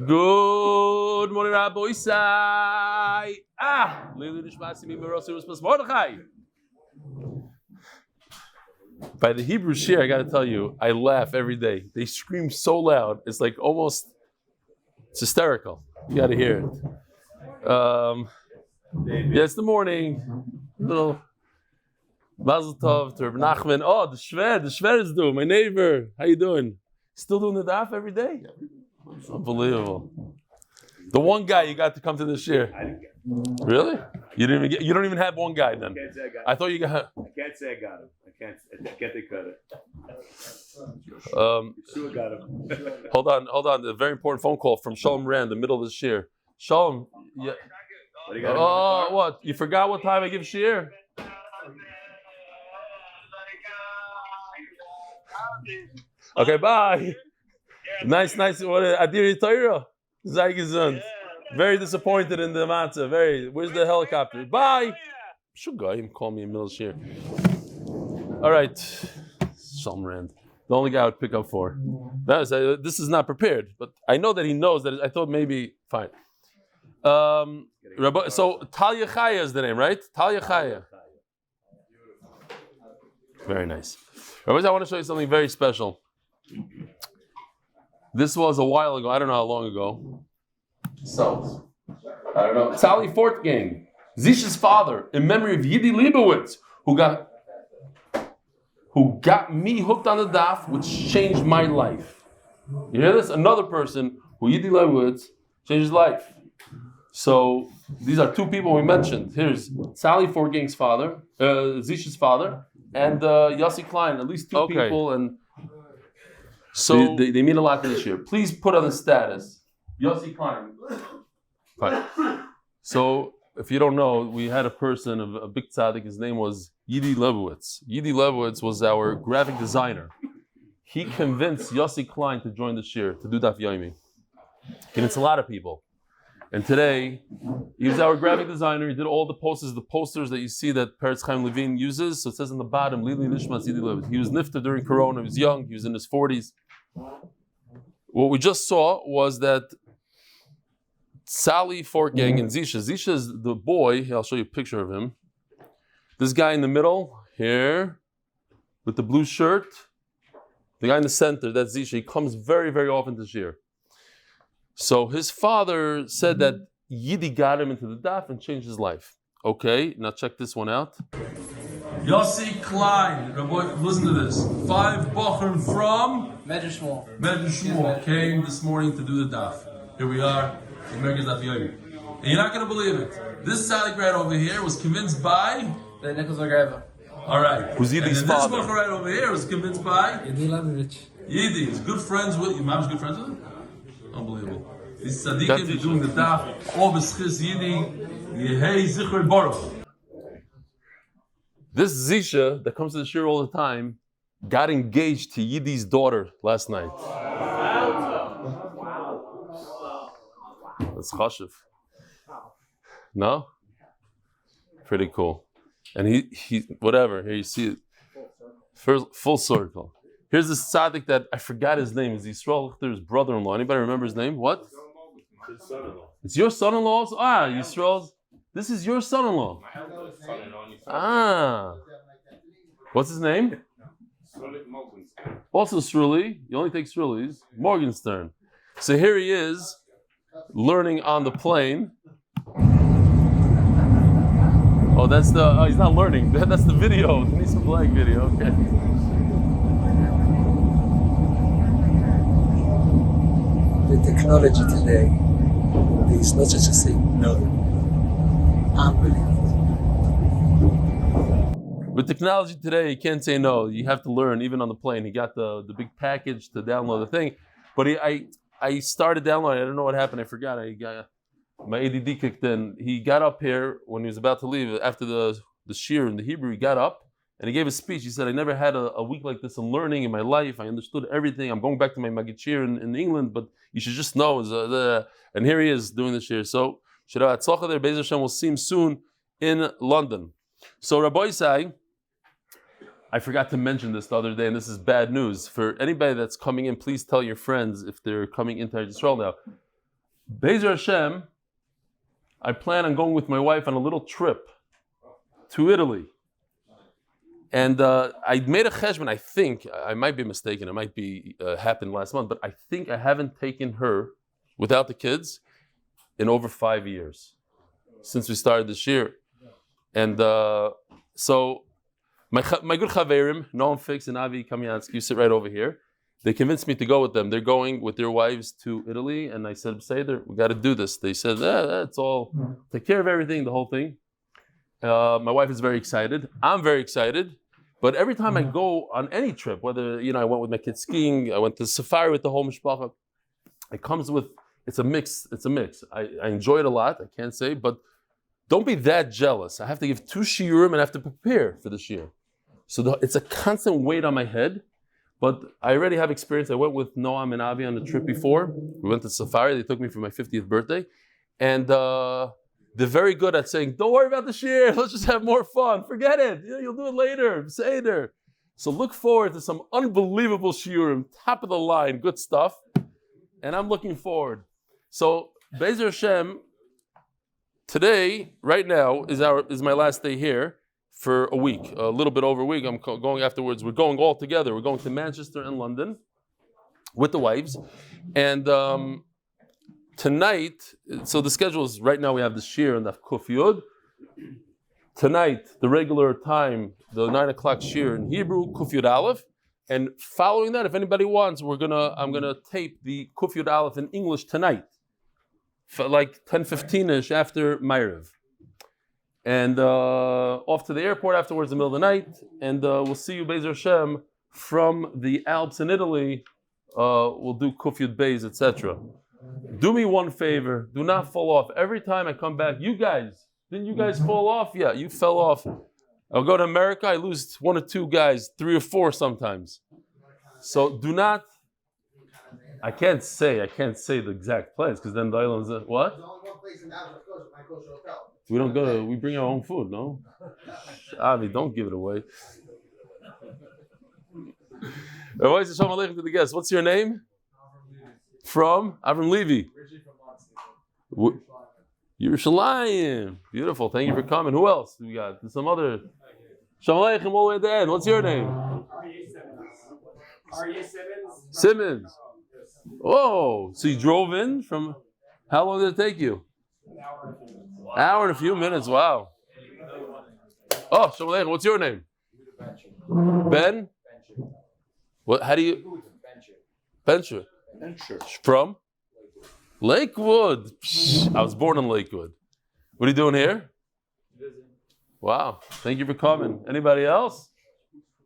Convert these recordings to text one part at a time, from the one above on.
Good morning, Rabbi Isai. By the Hebrew shir, I got to tell you, I laugh every day. They scream so loud, it's like almost, it's hysterical. You got to hear it. Yeah, it's the morning. Little Mazel Tov to Reb Nachman. Oh, the Shver is doing. My neighbor, how you doing? Still doing the daf every day? Unbelievable. The one guy you got to come to this year. I didn't get him. Really? You don't even have one guy then. I can't say I got him. I thought you got. I can't say I got him. I can't take credit. Sure got him. Hold on. A very important phone call from Shalom Rand in the middle of this year. Shalom. Yeah. Oh, what? You forgot what time I give shir? Okay, bye. Nice. What? Adiri Torah. Zayigizun. Very disappointed in the matzah. Where's the helicopter? Bye. Should go him call me in middle shir. All right. Shalom Rand. The only guy I would pick up for. This is not prepared, but I know that he knows that. I thought maybe fine. So Talia Chaya is the name, right? Talia Chaya. Very nice. Rabbis, I want to show you something very special. This was a while ago. I don't know how long ago. So, I don't know. Sally Fortgang, Zish's father, in memory of Yidi Leibowitz, who got me hooked on the daf, which changed my life. You hear this? Another person who Yidi Leibowitz changed his life. So these are two people we mentioned. Here's Sally Fortgang's father, Zish's father, and Yossi Klein. At least two people, and so they mean a lot this year. Please put on the status. Yossi Klein. Fine. So, if you don't know, we had a person, a big tzadik, his name was Yidi Leibowitz. Yidi Leibowitz was our graphic designer. He convinced Yossi Klein to join the shir, to do Daf Yomi. He convinced a lot of people. And today, he was our graphic designer. He did all the posters that you see that Peretz Chaim Levine uses. So it says on the bottom, Lili Nishmas Yidi Leibowitz. He was nifter during Corona. He was young. He was in his 40s. What we just saw was that Sally Fortgang and Zisha is the boy. I'll show you a picture of him. This guy in the middle, here, with the blue shirt. The guy in the center, that's Zisha. He comes very, very often this year. So his father said that Yidi got him into the daf and changed his life. Okay, now check this one out. Yossi Klein, listen to this. 5 bochum from Medrash Shmuel came this morning to do the daf. Here we are, America's Daf Yomi. And you're not going to believe it. This tzadik right over here was convinced by the Nicholas Agreva. All right. Who's Yidi's father? This bochum right over here was convinced by Yidi Leibowitz. Yidi is good friends with your mom's good friends with him? Unbelievable. These tzadikim are doing the daf. All b'schis Yidi. Yehei zichur baruch. This Zisha that comes to the shir all the time got engaged to Yidi's daughter last night. That's chashuv. No? Pretty cool. And he whatever. Here you see it. Full circle. Here's this tzaddik that I forgot his name. Is Yisrael Lichter's brother-in-law. Anybody remember his name? What? His son-in-law. It's your son-in-law? Yisrael's. This is your son-in-law. What's his name? Also Sruli. You only take Srulis. Morgenstern. So here he is, learning on the plane. Oh, that's he's not learning. That's the video. The Nissan Black video. Okay. The technology today is not just a thing. No. Unbelievable. With technology today, you can't say no. You have to learn, even on the plane. He got the big package to download the thing. But I started downloading. I don't know what happened. I forgot. My ADD kicked in. He got up here when he was about to leave. After the shir in the Hebrew, he got up and he gave a speech. He said, I never had a week like this in learning in my life. I understood everything. I'm going back to my Magid shir in England, but you should just know. And here he is doing the shir. So, Shirah Atzlacha there, Be'ez Hashem, will see him soon in London. So, Rabbi Isai, I forgot to mention this the other day, and this is bad news. For anybody that's coming in, please tell your friends if they're coming into Israel now. Be'ezer Hashem, I plan on going with my wife on a little trip to Italy. And I made a cheshbon, I think, I might be mistaken, it might be happened last month, but I think I haven't taken her without the kids in over 5 years since we started this year. And so my good chaverim, Noam Fix and Avi Kamiansky, you sit right over here. They convinced me to go with them. They're going with their wives to Italy, and I said, Seder, we got to do this. They said, that's all, take care of everything, the whole thing. My wife is very excited. I'm very excited. But every time I go on any trip, whether I went with my kids skiing, I went to safari with the whole mishpacha, it comes with, it's a mix. I enjoy it a lot, I can't say, but don't be that jealous. I have to give 2 shiurim and I have to prepare for the shiur. So it's a constant weight on my head. But I already have experience. I went with Noam and Avi on the trip before. We went to safari. They took me for my 50th birthday. And they're very good at saying, don't worry about the shiur. Let's just have more fun. Forget it. You'll do it later. Seder. So look forward to some unbelievable shiurim, top of the line, good stuff. And I'm looking forward. So Be'ezer Hashem, today, right now, is my last day here. For a week, a little bit over a week. I'm going afterwards. We're going all together. We're going to Manchester and London with the wives. And tonight, so the schedule is, right now we have the shiur and the kuf yud. Tonight, the regular time, the 9 o'clock shiur in Hebrew, kuf yud aleph. And following that, if anybody wants, I'm gonna tape the kuf yud aleph in English tonight. For like 10:15ish after Ma'ariv. And off to the airport afterwards in the middle of the night. And we'll see you, Be'ezer Hashem, from the Alps in Italy. We'll do Kuf Yud Beis, etc. Do me one favor. Do not fall off. Every time I come back, didn't you guys fall off? Yeah, you fell off. I'll go to America, I lose 1 or 2 guys, 3 or 4 sometimes. So do not, I can't say the exact place, because then the island's, what? There's only one place in Dallas that goes to my kosher hotel. We bring our own food, no? Avi, don't give it away. Shalom Aleichem to the guests. What's your name? From? Avram Levi. Yerushalayim. Beautiful. Thank you for coming. Who else we got? Some other. Shalom Aleichem all the way at the end. What's your name? Simmons. Oh, so you drove in from, how long did it take you? Hour and a few minutes, wow. Oh, Shalom Aleichem, what's your name? Ben? What? How do you? Bencher. From? Lakewood. I was born in Lakewood. What are you doing here? Wow, thank you for coming. Anybody else?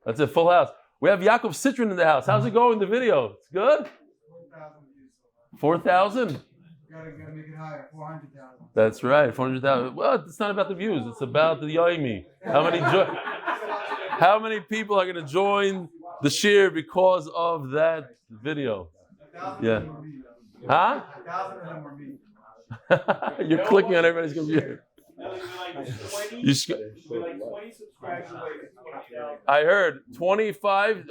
That's a full house. We have Yaakov Citron in the house. How's it going, the video? It's good? 4,000? Gotta make it higher, 400,000. That's right, 400,000. Well, it's not about the views. It's about the yomi. How many people are going to join the shiur because of that video? Yeah. Huh? 1,000 of them were me. You're clicking on everybody's computer. We're like 20 subscribers away from 20,000. I heard 25.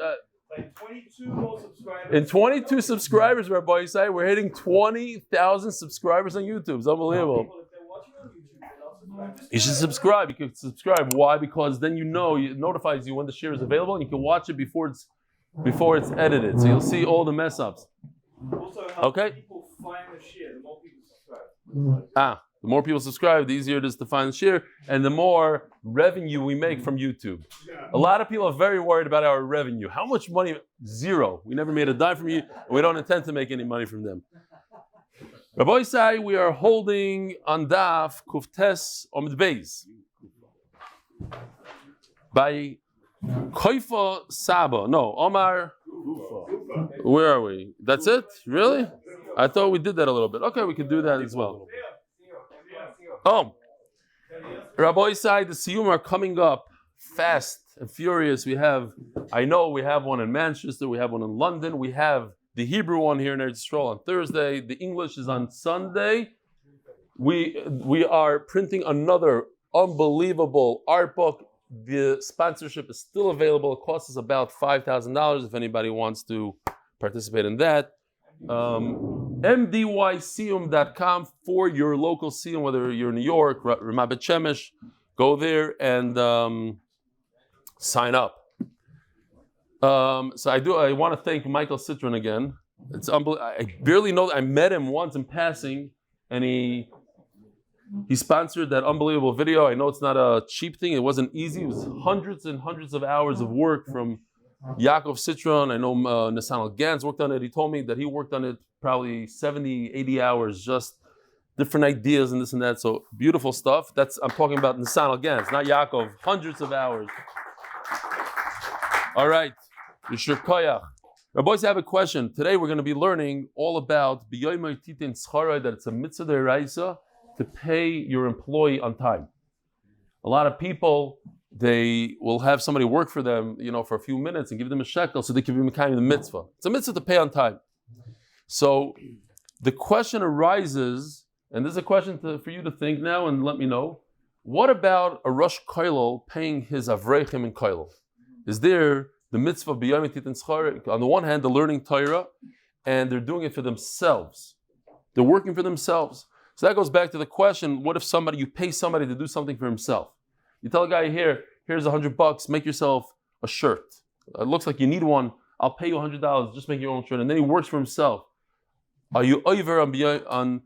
Like 22 more subscribers. In 22 subscribers, Rabbi Yisai, we're hitting 20,000 subscribers on YouTube. It's unbelievable. If they're watching on YouTube, they'll subscribe. You should subscribe. You can subscribe. Why? Because then it notifies you when the shiur is available, and you can watch it before it's edited. So you'll see all the mess ups. Also, how people find the shiur, the more people subscribe. The more people subscribe, the easier it is to find the shiur, and the more revenue we make from YouTube. A lot of people are very worried about our revenue. How much money? Zero. We never made a dime from you, and we don't intend to make any money from them. Rabbi Yisai, we are holding on Daf Kuftes Amud Beis by Koifa Saba. No, Omar. Where are we? That's it? Really? I thought we did that a little bit. Okay, we can do that as well. Oh, Rabbi Yisai, the Siyum are coming up fast and furious. We have one in Manchester, we have one in London, we have the Hebrew one here in Eretz Yisrael on Thursday, the English is on Sunday. We are printing another unbelievable art book. The sponsorship is still available. It costs us about $5,000 if anybody wants to participate in that. MDYSiyum.com for your local siyum, whether you're in New York, Ramat Bet Shemesh, go there and sign up. So I want to thank Michael Citron again. It's unbelievable. I barely know. I met him once in passing, and he sponsored that unbelievable video. I know it's not a cheap thing. It wasn't easy. It was hundreds and hundreds of hours of work from Yaakov Citron. I know Nassan Gans worked on it. He told me that he worked on it probably 70, 80 hours, just different ideas and this and that. So beautiful stuff. I'm talking about Nassan Gans, not Yaakov. Hundreds of hours. All right. Yishur Koyach. Rabbi, I have a question. Today we're going to be learning all about that it's a mitzvah deraisa to pay your employee on time. A lot of people, they will have somebody work for them, for a few minutes and give them a shekel so they can be kind of the mitzvah. It's a mitzvah to pay on time. So the question arises, and this is a question for you to think now and let me know. What about a Rosh Koilel paying his Avreichim in Koilel? Is there the mitzvah b'yom titin schar? On the one hand, they're learning Torah, and they're doing it for themselves. They're working for themselves. So that goes back to the question: what if you pay somebody to do something for himself? You tell a guy here's $100, make yourself a shirt. It looks like you need one. I'll pay you $100. Just make your own shirt, and then he works for himself. Are you over on b'yom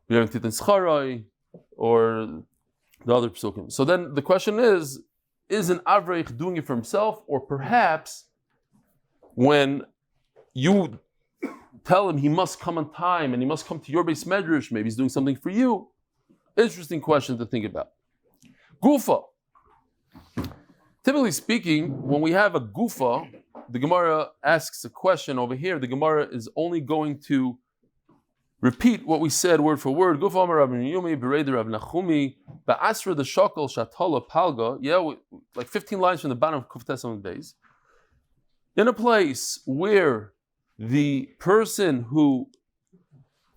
titin schar or the other psukim? So then the question is an Avreich doing it for himself, or perhaps when you tell him he must come on time and he must come to your base medrash, maybe he's doing something for you? Interesting question to think about. Gufa. Typically speaking, when we have a gufa, the Gemara asks a question over here. The Gemara is only going to repeat what we said word for word. Gufa Amar Rav Yumi, Bereder Rav Nachumi, Ba'asra the Shakal Shatala Palga. Like 15 lines from the bottom of Kuftes Amud Beis. In a place where the person who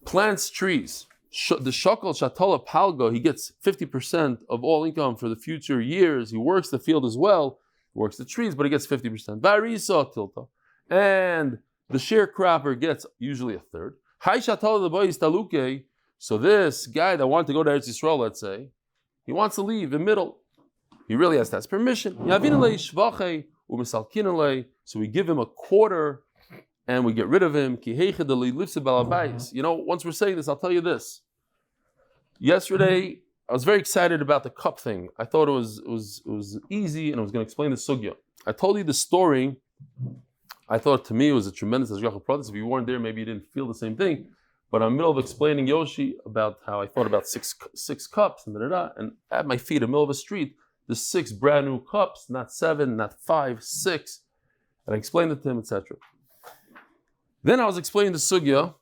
plants trees, the Shakal Shatala Palga, he gets 50% of all income for the future years. He works the field as well, he works the trees, but he gets 50%. Barisa Tilta. And the sharecropper gets usually a third. So this guy that wanted to go to Eretz Yisrael, let's say, he wants to leave in middle. He really has to ask permission. So we give him a quarter and we get rid of him. Once we're saying this, I'll tell you this. Yesterday, I was very excited about the cup thing. I thought it was easy, and I was going to explain the sugya. I told you the story. I thought to me it was a tremendous hashgacha pratis. If you weren't there, maybe you didn't feel the same thing. But I'm in the middle of explaining Yoshi about how I thought about six cups and and at my feet, in the middle of a street, there's 6 brand new cups, not 7, not 5, 6. And I explained it to him, etc. Then I was explaining the sugya.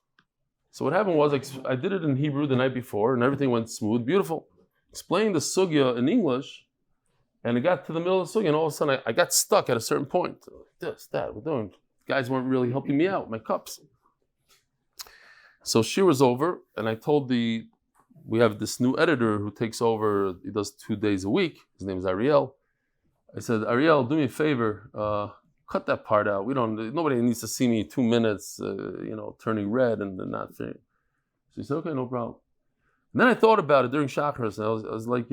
So what happened was I did it in Hebrew the night before, and everything went smooth, beautiful. Explained the sugya in English, and it got to the middle of the sugya, and all of a sudden I got stuck at a certain point. This, that, we're doing. Guys weren't really helping me out, my cups. So she was over, and I told we have this new editor who takes over, he does 2 days a week. His name is Ariel. I said, Ariel, do me a favor, cut that part out. Nobody needs to see me 2 minutes, turning red and not fair. She said, okay, no problem. And then I thought about it during Shachris, and I was like,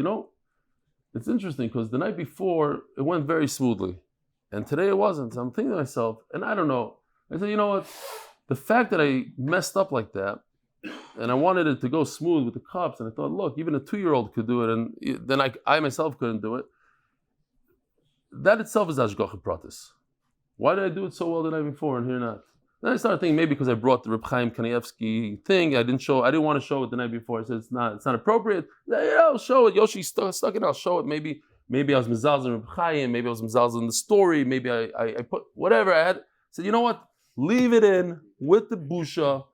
it's interesting because the night before it went very smoothly, and today it wasn't. So I'm thinking to myself, and I don't know. I said, you know what? The fact that I messed up like that, and I wanted it to go smooth with the cups, and I thought, look, even a 2-year-old could do it, and then I myself couldn't do it. That itself is hashgacha pratis. Why did I do it so well the night before and here not? Then I started thinking maybe because I brought the Reb Chaim Kanievsky thing. I didn't want to show it the night before. I said it's not appropriate. Yeah, I'll show it. Yoshi stuck it. I'll show it. Maybe I was mezalzel in Reb Chaim. Maybe I was mezalzel in the story. Maybe I put whatever I had. I said, you know what? Leave it in with the busha.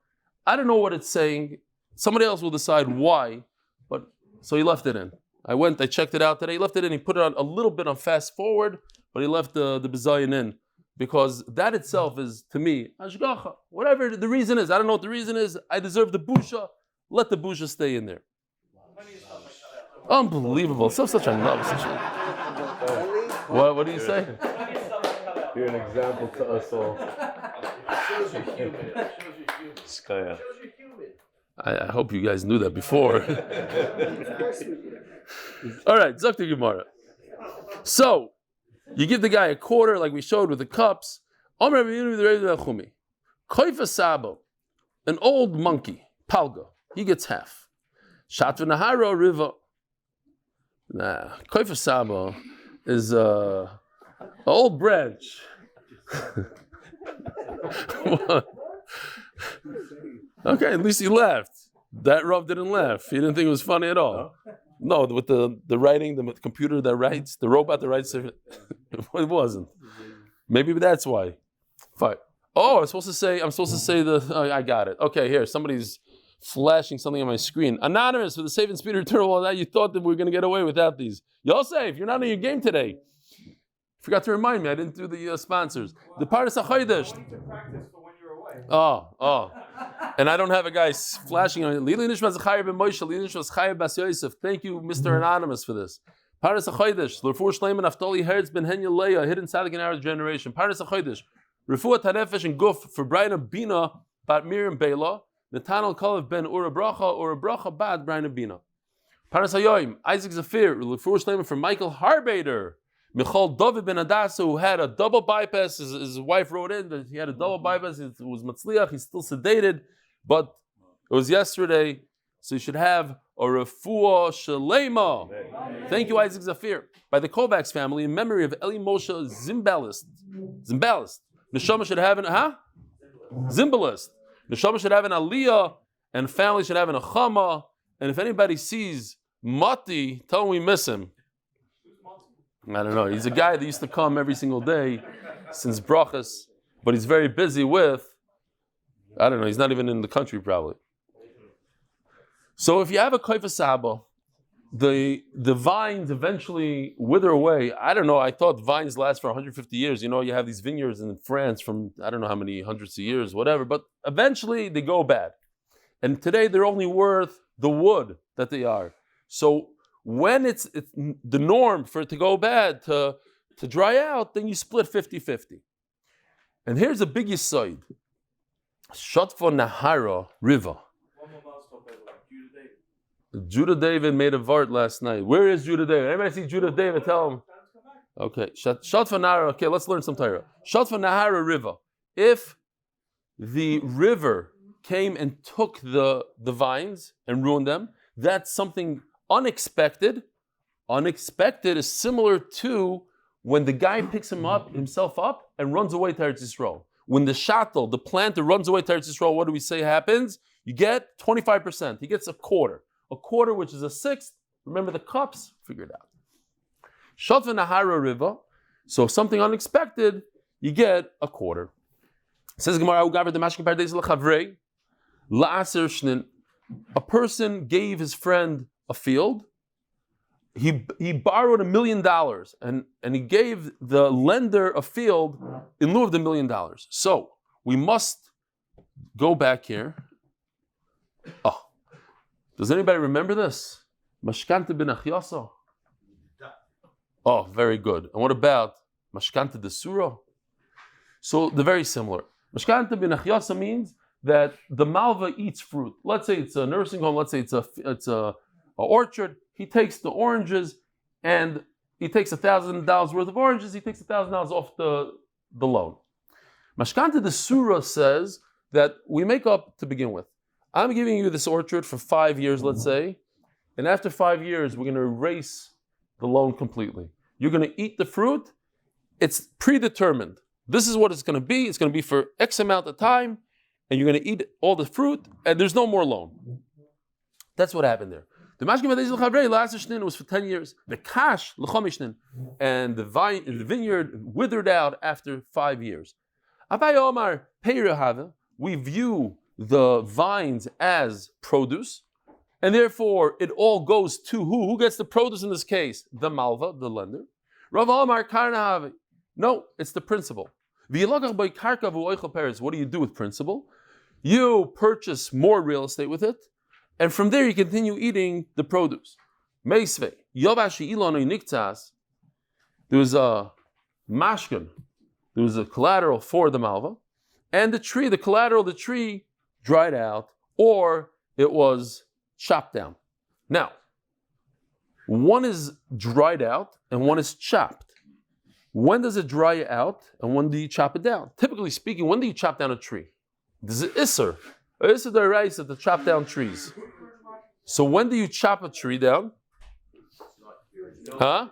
I don't know what it's saying. Somebody else will decide why. But so he left it in. I checked it out today. He left it in. He put it on a little bit on fast forward, but he left the bezayin in. Because that itself is, to me, hashgacha. Whatever the reason is, I don't know what the reason is. I deserve the busha. Let the busha stay in there. Unbelievable. Such a love. What do you say? You're an example to us all. Zechariah. I hope you guys knew that before. All right, Zakti Gemara. So, you give the guy a quarter, like we showed with the cups. Koifa Sabo, an old monkey, Palga, he gets half. Shatva Nahara Riva. Nah, Koifa Sabo is an old branch. Okay, at least he laughed. That Rav didn't laugh. He didn't think it was funny at all. No, with the writing, the computer that writes, the robot that writes, it wasn't. Maybe that's why. Fine. Oh, I'm supposed to say I got it. Okay, here, somebody's flashing something on my screen. Anonymous with the safe and speedy return. Well, now you thought that we were going to get away without these. Yosef, you're not in your game today. Forgot to remind me, I didn't do the sponsors. The Hadassah Leah. Oh. And I don't have a guy flashing on it. Thank you, Mr. Anonymous, for this. Hadassah Leah. Refuah Shelaima, Neftalli, Herz, Ben Henya, Leah, hidden tzadik in our generation. Hadassah Leah. Refuat, hanefesh, and guf for Breina, Bina, bat Miriam, Baila. Netanel Kalev ben Ura Bracha, bat Breina, Bina. Hadassah Yoim, Isaac Zafir, Refuah Shelaima for Michael Harbater. Michael David ben Hadassah, who had a double bypass. His wife wrote in that he had a double bypass. It was matzliach. He's still sedated, but it was yesterday, so you should have a Refuah Shelaima. Thank you, Isaac Zafir. By the Kovacs family, in memory of Eli Moshe Zimbalist. Neshama should have Zimbalist. Neshama should have an aliyah, and family should have an achama. And if anybody sees Mati, tell him we miss him. I don't know. He's a guy that used to come every single day since brachas, but he's very busy with, I don't know, he's not even in the country probably. So if you have a koifa saba, the vines eventually wither away. I don't know, I thought vines last for 150 years. You know, you have these vineyards in France from I don't know how many hundreds of years, whatever, but eventually they go bad. And today they're only worth the wood that they are. So when it's the norm for it to go bad, to dry out, then you split 50-50. And here's a big yisoid. Shotfa Nahara Riva. Judah David made a vart last night. Where is Judah David? Anybody see Judah David? Tell him. Okay. Shotfa Nahara. Okay, let's learn some Torah. Shotfa Nahara Riva. If the river came and took the vines and ruined them, that's something unexpected. Unexpected is similar to when the guy picks himself up and runs away to Eretz Yisrael. When the shuttle, the planter, runs away to Eretz Yisrael, what do we say happens? You get 25%. He gets a quarter. A quarter, which is a sixth. Remember the cups? Figure it out. Shatva Nahara Riva. So something unexpected, you get a quarter. Says Gemara, a person gave his friend a field. He borrowed $1 million and he gave the lender a field in lieu of the $1 million. So we must go back here. Oh, does anybody remember this? Mashkanta bin Achyasa. Oh, very good. And what about Mashkanta de Surah? So they're very similar. Mashkanta bin Achyasa means that the malva eats fruit. Let's say it's a nursing home. Let's say it's a orchard. He takes the oranges and he takes $1,000 worth of oranges. He takes $1,000 off the loan. Mashkanta de Surah says that we make up to begin with. I'm giving you this orchard for 5 years, let's say, and after 5 years, we're going to erase the loan completely. You're going to eat the fruit. It's predetermined. This is what it's going to be. It's going to be for X amount of time, and you're going to eat all the fruit, and there's no more loan. That's what happened there. The mashkim hadei was for 10 years. The kash l'chomishnin, and the vineyard withered out after 5 years. Abai Omar peirahava, we view the vines as produce, and therefore it all goes to who? Who gets the produce in this case? The malva, the lender. Rav Omar karnahavi. No, it's the principal. What do you do with principal? You purchase more real estate with it, and from there you continue eating the produce. Meisve, Yovashi Ilano Niktas, there was a mashkin, there was a collateral for the malva. and the tree, the collateral, the tree dried out, or it was chopped down. Now, one is dried out and one is chopped. When does it dry out and when do you chop it down? Typically speaking, when do you chop down a tree? This is Isser. Isser d'oraisa to chop down trees. So when do you chop a tree down? Huh?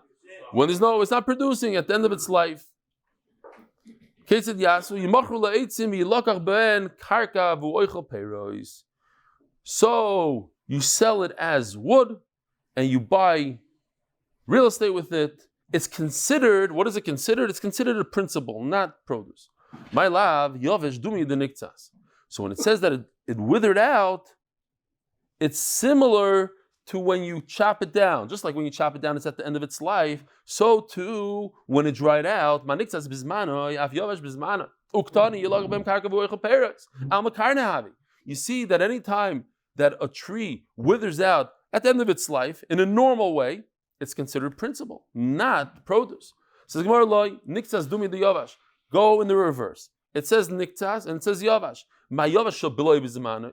When it's not producing at the end of its life. So you sell it as wood and you buy real estate with it. It's considered, what is it considered? It's considered a principal, not produce. My love, yovesh dumi de niktas. So when it says that it withered out, it's similar to when you chop it down. Just like when you chop it down, it's at the end of its life. So too, when it dried out, ma niktas bizmano, af yovesh bizmano. Uktani yilog bem karka v'oichel peretz. Al makarne havi. You see that any time that a tree withers out at the end of its life in a normal way, it's considered principal, not produce. Says Gemara loy niktas dumi de yovash. Go in the reverse. It says niktas and it says yovash. My yovash shel beloy bizmano.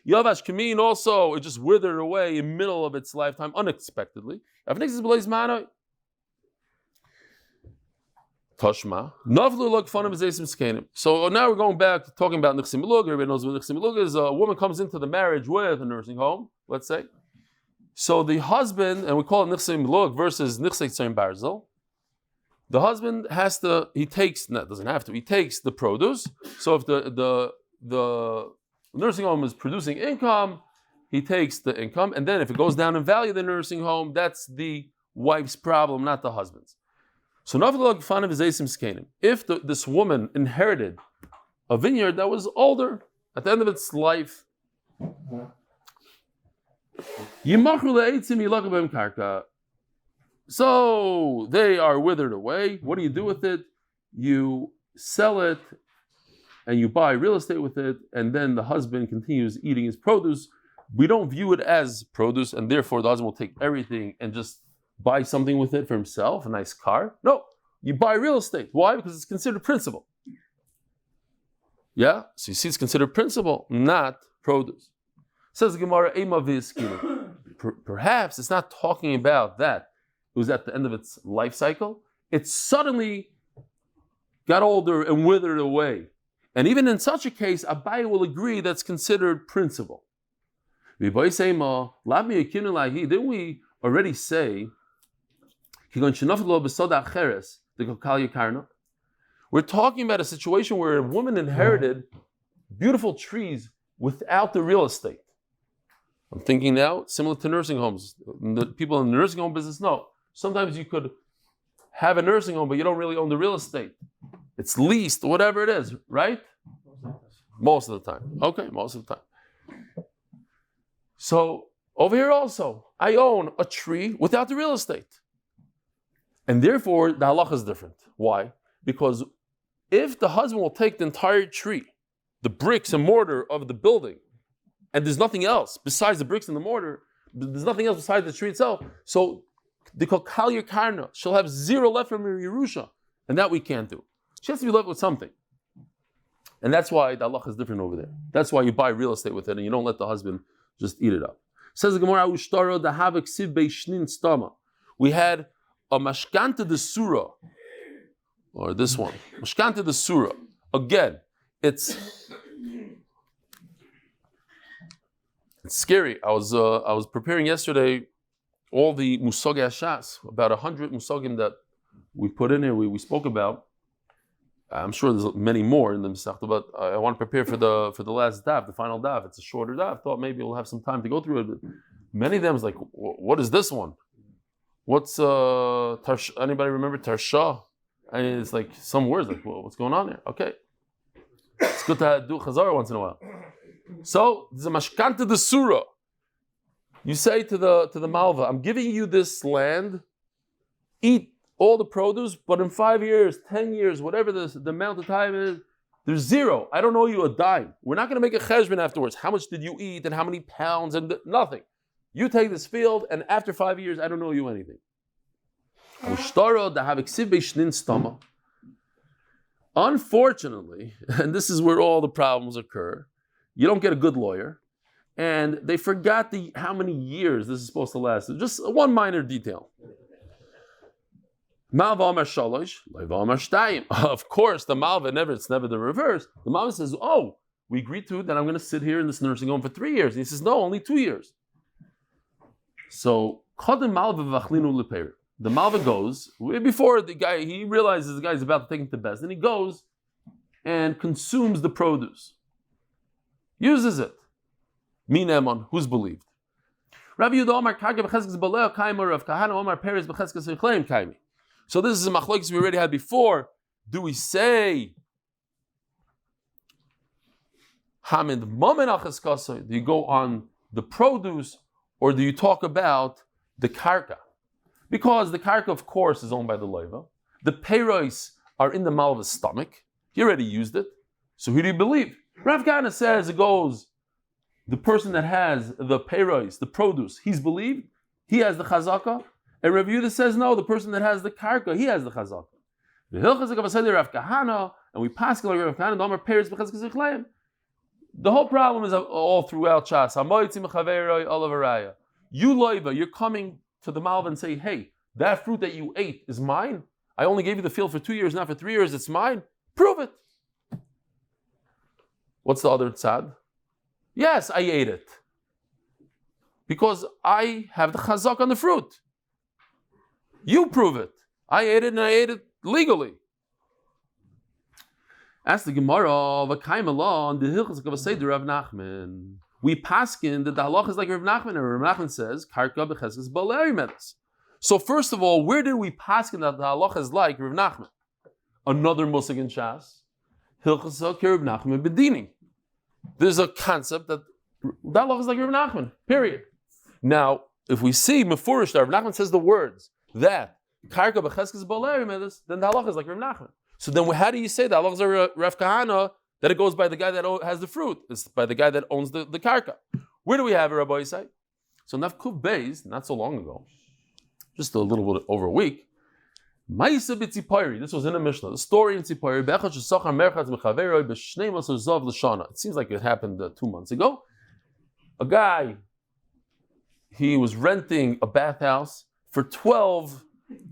Yovash can mean also it just withered away in the middle of its lifetime unexpectedly. Av niktas beloy bizmano. Toshma. Navlu log fanim zesim skenim. So now we're going back to talking about nichsim milug. Everybody knows what nichsim milug is. A woman comes into the marriage with a nursing home, let's say. So the husband, and we call it nichsim milug versus nichsei tzayim barzel. The husband he takes the produce. So if the nursing home is producing income, he takes the income, and then if it goes down in value, the nursing home, that's the wife's problem, not the husband's. So if this woman inherited a vineyard that was older at the end of its life, so they are withered away. What do you do with it? You sell it and you buy real estate with it, and then the husband continues eating his produce. We don't view it as produce, and therefore the husband will take everything and just buy something with it for himself, a nice car. No, you buy real estate. Why? Because it's considered principal. Yeah? So you see, it's considered principal, not produce. Says the Gemara, perhaps it's not talking about that. It was at the end of its life cycle. It suddenly got older and withered away. And even in such a case, Abai will agree that's considered principal. Didn't we already say we're talking about a situation where a woman inherited beautiful trees without the real estate. I'm thinking now, similar to nursing homes. The people in the nursing home business know. Sometimes you could have a nursing home, but you don't really own the real estate. It's leased, whatever it is, right? Most of the time. Okay, most of the time. So over here also, I own a tree without the real estate. And therefore, the halacha is different. Why? Because if the husband will take the entire tree, the bricks and mortar of the building, and there's nothing else besides the bricks and the mortar, there's nothing else besides the tree itself, so they call Kalya Karna, she'll have zero left from her Yerusha, and that we can't do. She has to be left with something. And that's why the halacha is different over there. That's why you buy real estate with it, and you don't let the husband just eat it up. Says the Gemara, we had a mashkanta de surah, or this one, mashkanta de surah. Again, it's scary. I was preparing yesterday all the musagi hashas, about 100 musagim that we put in here. We spoke about. I'm sure there's many more in the Masechta, but I want to prepare for the last daf, the final daf. It's a shorter daf. I thought maybe we'll have some time to go through it. Many of them is like, what is this one? What's anybody remember Tarsha? And it's like some words like, well, what's going on there? Okay, it's good to do chazara once in a while. So there's a mashkanta de surah. You say to the malva, I'm giving you this land, eat all the produce, but in 5 years, 10 years, whatever the amount of time is, there's zero. I don't owe you a dime. We're not going to make a cheshbon afterwards. How much did you eat and how many pounds and nothing. You take this field, and after 5 years, I don't owe you anything. Unfortunately, and this is where all the problems occur, you don't get a good lawyer, and they forgot how many years this is supposed to last. Just one minor detail. Of course, the Malva it's never the reverse. The Malva says, oh, we agreed to that I'm going to sit here in this nursing home for 3 years. And he says, no, only 2 years. So, the Malva goes, before the guy, he realizes the guy's about to take him to best, and he goes and consumes the produce. Uses it. Minemon, who's believed? Rabbi Yehuda Omar Karka b'cheskes Baila Kaima Rav Kahana Omar Peres b'cheskes Yechleim Kaimi. So this is a machlokes we already had before. Do we say Hamid Momen Achaskasa? Do you go on the produce, or do you talk about the karka? Because the karka, of course, is owned by the loiva. The peiros are in the malva's stomach. He already used it. So who do you believe? Rav Kahana says it goes. The person that has the peiros, the produce, he's believed. He has the chazaka. And Rav Yehuda says no. The person that has the karka, he has the chazaka. The hilchas of Rav Kahana, and we pass like Rav Kahana. Amar peiros b'cheskes yichleim. The whole problem is all throughout Shas. You loiva, you're coming to the malva and say, hey, that fruit that you ate is mine. I only gave you the field for 2 years, not for 3 years. It's mine. Prove it. What's the other tzad? Yes, I ate it. Because I have the chazak on the fruit. You prove it. I ate it and I ate it legally. Ask the Gemara, on the hilchos of Seder Rav Nachman. We paskin that the halach is like Rav Nachman, and Rav Nachman says, Karka b'cheskes Baila medes. So first of all, where did we paskin that the halach is like Rav Nachman? Another musig in Shas. Hilchos of Rav Nachman bedini. There's a concept that halach is like Rav Nachman, period. Now, if we see Mefurish, Rav Nachman says the words that Karka b'cheskes Baila medes, then the halach is like Rav Nachman. So then how do you say that halach is like Rav Kahana, that it goes by the guy that has the fruit? It's by the guy that owns the karka. Where do we have it, Rabbi Isai? So Nafkuv Beis, not so long ago, just a little bit over a week, Ma'isa b'tzipayri, this was in a Mishnah, the story in Tzipayri, Bechad shesachar merchatz mechaveroi b'shnei masar zav l'shana. It seems like it happened 2 months ago. A guy, he was renting a bathhouse for 12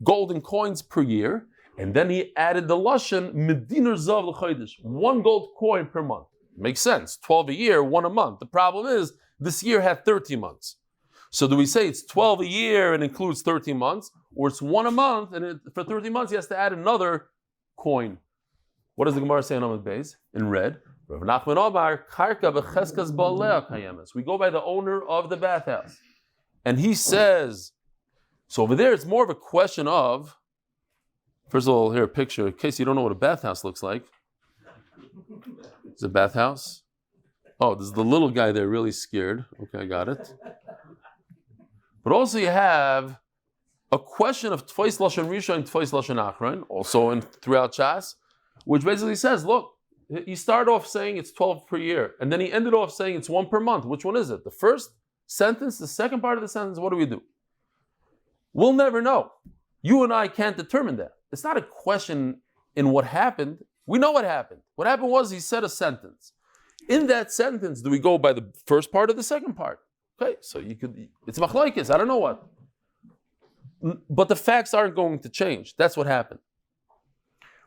golden coins per year, and then he added the lashon medinar zav l'chodesh, 1 gold coin per month. Makes sense. 12 a year, 1 a month. The problem is this year had 13 months. So do we say it's 12 a year and includes 13 months, or it's 1 a month and for 13 months he has to add another coin? What does the Gemara say in Amud Beis in red? Rav Nachman Omar karka b'cheskas ba'aleh kayemes. We go by the owner of the bathhouse, and he says. So over there, it's more of a question of. First of all, here a picture, in case you don't know what a bathhouse looks like. It's a bathhouse. Oh, there's the little guy there really scared. Okay, I got it. But also you have a question of Tfais Lashon Rishon and Tfais Lashon Achron, also throughout Shas, which basically says, look, he started off saying it's 12 per year, and then he ended off saying it's 1 per month. Which one is it? The first sentence, the second part of the sentence, what do? We'll never know. You and I can't determine that. It's not a question in what happened. We know what happened. What happened was he said a sentence. In that sentence, do we go by the first part or the second part? Okay, so it's machlokes, I don't know what. But the facts aren't going to change. That's what happened.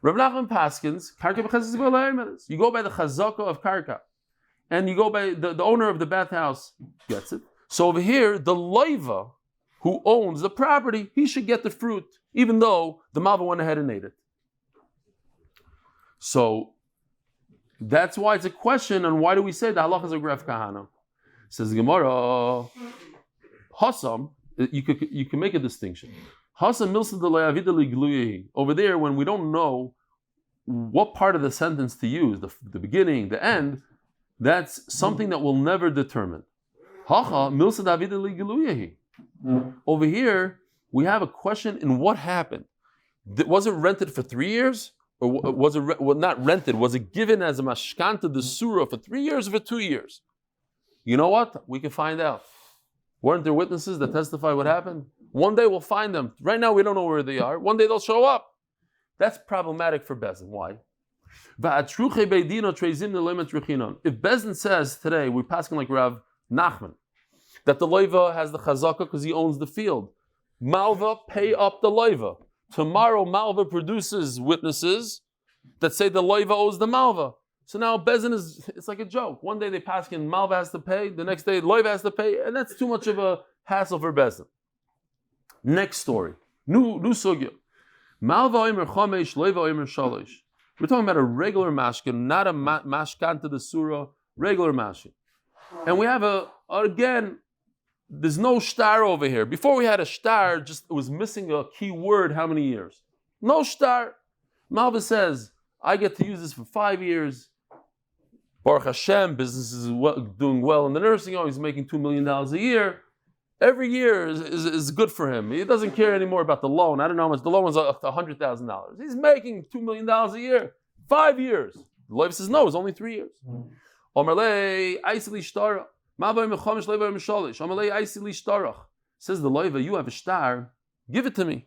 Rav Nachman Paskins, karka b'cheskas b'alayim medes. You go by the chazaka of karka. And you go by the owner of the bathhouse gets it. So over here, the loiva who owns the property, he should get the fruit, even though the malva went ahead and ate it. So that's why it's a question on why do we say the halach is a Rav Kahana. Says the Gemara, Hasam, you can make a distinction. Hasam milsa de le'avidali gluyehi. Over there, when we don't know what part of the sentence to use, the beginning, the end, that's something that we'll never determine. Hacha milsa de avidali gluyehi. Over here, we have a question in what happened. Was it rented for 3 years? Or was it not rented? Was it given as a mashkanta de surah for 3 years or for 2 years? You know what? We can find out. Weren't there witnesses that testify what happened? One day we'll find them. Right now we don't know where they are. One day they'll show up. That's problematic for Bezin. Why? If Bezdin says today, we're passing like Rav Nachman, that the loiva has the chazaka because he owns the field. Malva, pay up the loiva. Tomorrow, Malva produces witnesses that say the loiva owes the Malva. So now Bezdin it's like a joke. One day they pass in, Malva has to pay, the next day loiva has to pay, and that's too much of a hassle for Bezdin. Next story. New sugya. Malva oimer chomesh, loiva oimer shalosh. We're talking about a regular mashkin, not a mashkan to the surah, regular mashkin. And we have again, there's no shtar over here. Before we had a shtar, just it was missing a key word, how many years? No shtar. Malva says, I get to use this for 5 years. Baruch Hashem, business is doing well in the nursing home, he's making $2 million a year. Every year is good for him. He doesn't care anymore about the loan. I don't know how much. The loan was up to $100,000. He's making $2 million a year. 5 years. The Lev says, no, it's only 3 years. Says the Lev, you have a star, give it to me.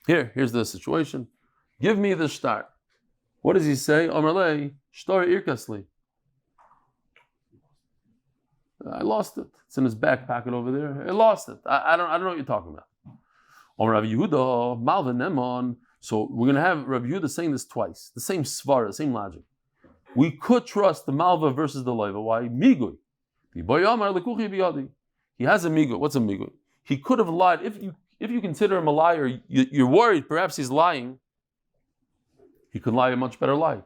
Here's the situation. Give me the star. What does he say? I lost it. It's in his back pocket over there. I lost it. I don't know what you're talking about. So we're going to have Rav Yehuda saying this twice. The same svara, the same logic. We could trust the Malva versus the Loiva. Why? Migui. He has a migui. What's a migui? He could have lied. If you consider him a liar, you're worried perhaps he's lying. He could lie a much better lie.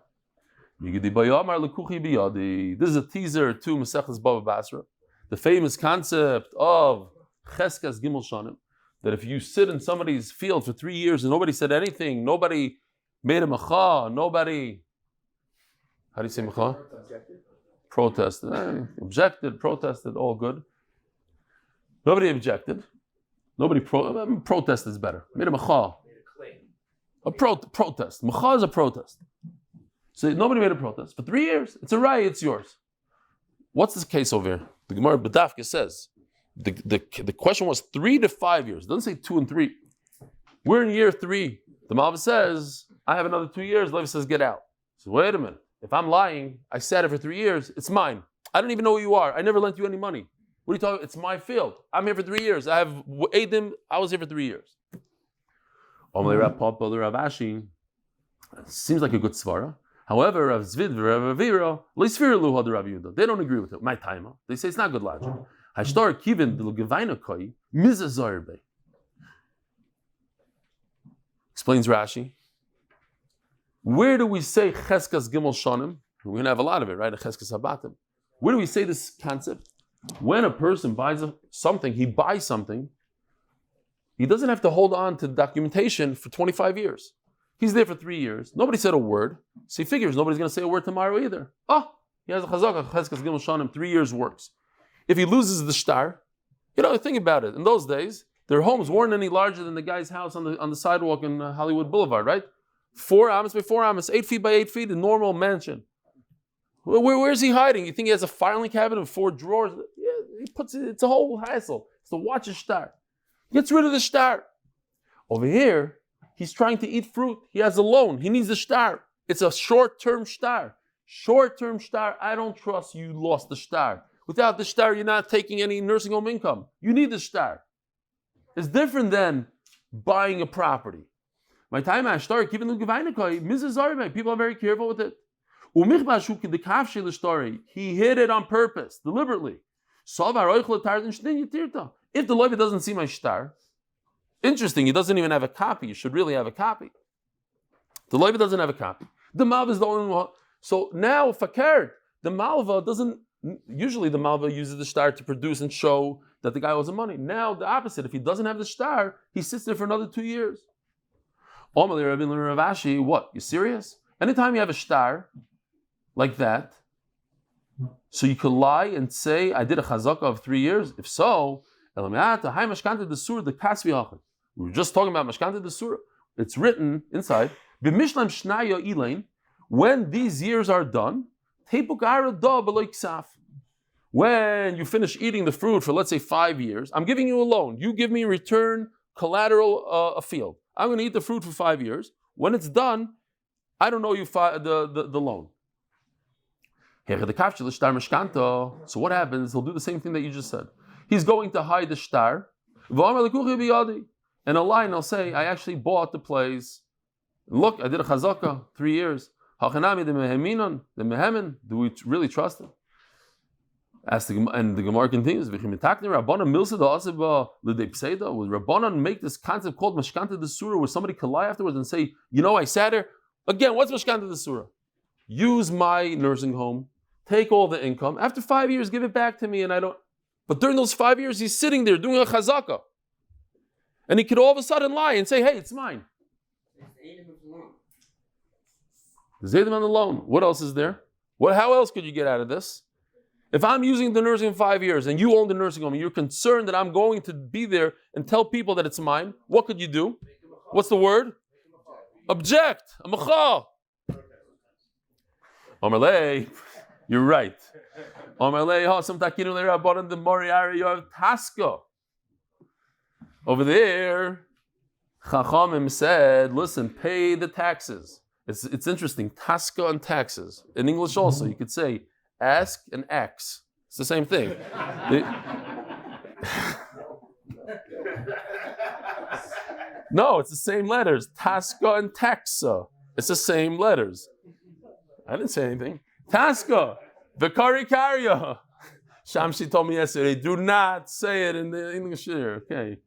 This is a teaser to Masechtas Bava Basra, the famous concept of Cheskas Gimel Shanim, that if you sit in somebody's field for 3 years and nobody said anything, nobody made a macha, nobody, how do you say macha? Protested. Objected, protested, all good. Nobody objected. Protested is better. Made a macha. A protest. Macha is a protest. So nobody made a protest. For 3 years, it's a right, it's yours. What's this case over here? The Gemara B'dafka says, the question was 3 to 5 years. It doesn't say 2 and 3. We're in year 3. The Malva says, I have another 2 years. Levi says, get out. So wait a minute. If I'm lying, I sat it for 3 years, it's mine. I don't even know who you are. I never lent you any money. What are you talking about? It's my field. I'm here for 3 years. I have Adim. I was here for 3 years. Seems like a good svara. However, Rav Zvid, Rav Avira, they don't agree with it. My timer. They say it's not good logic. Explains Rashi. Where do we say Cheskas Gimel Shanim? We're going to have a lot of it, right? Cheskas Habatim. Where do we say this concept? When a person buys something, he buys something, he doesn't have to hold on to documentation for 25 years. He's there for 3 years. Nobody said a word. So he figures nobody's going to say a word tomorrow either. He has a chazaka, Cheskas Gimel Shanim, 3 years works. If he loses the shtar, think about it. In those days, their homes weren't any larger than the guy's house on the sidewalk in Hollywood Boulevard, right? 4 amas by 4 amas, 8 feet by 8 feet, a normal mansion. Where's he hiding? You think he has a filing cabinet with 4 drawers? Yeah, it's a whole hassle. It's to watch a shtar. Gets rid of the shtar. Over here, he's trying to eat fruit. He has a loan. He needs the shtar. It's a short-term shtar. Short-term shtar, I don't trust you lost the shtar. Without the shtar, you're not taking any nursing home income. You need the shtar. It's different than buying a property. My time I start keeping the Mrs. People are very careful with it. He hid it on purpose, deliberately. If the Levi doesn't see my shtar, interesting, he doesn't even have a copy. You should really have a copy. The Levi doesn't have a copy. The Malva is the only one. So now, fakir, the Malva doesn't, usually the Malva uses the shtar to produce and show that the guy owes him money. Now, the opposite, if he doesn't have the shtar, he sits there for another 2 years. What? You serious? Anytime you have a shtar like that, so you could lie and say, I did a chazaka of 3 years? If so, we were just talking about Mashkanta de Surah. It's written inside, when these years are done, when you finish eating the fruit for, let's say, 5 years, I'm giving you a loan. You give me in return collateral, a field. I'm going to eat the fruit for 5 years. When it's done, I don't know you the loan. So what happens? He'll do the same thing that you just said. He's going to hide the shtar. And a line, he'll say, I actually bought the place. Look, I did a chazaka, 3 years. Do we really trust him? And the Gemara continues, would Rabbanan make this concept called Mashkanta de Surah, where somebody could lie afterwards and say, I sat here. Again, what's Mashkanta de Surah? Use my nursing home, take all the income. After 5 years, give it back to me, and I don't. But during those 5 years, he's sitting there doing a chazaka. And he could all of a sudden lie and say, hey, it's mine. Zaydim on the loan. What else is there? How else could you get out of this? If I'm using the nursing home 5 years and you own the nursing home and you're concerned that I'm going to be there and tell people that it's mine, what could you do? What's the word? Object. Amacha. Omerlei, you're right. Omerlei, some takinu le'rabban in the Moriari, you have Taska. Over there, Chachamim said, listen, pay the taxes. It's interesting, Taska and taxes. In English also, you could say ask and X. It's the same thing. No, it's the same letters. Taska and taxa. It's the same letters. I didn't say anything. Taska, Vikari Karya. Shamshi told me yesterday, do not say it in the English here. Okay.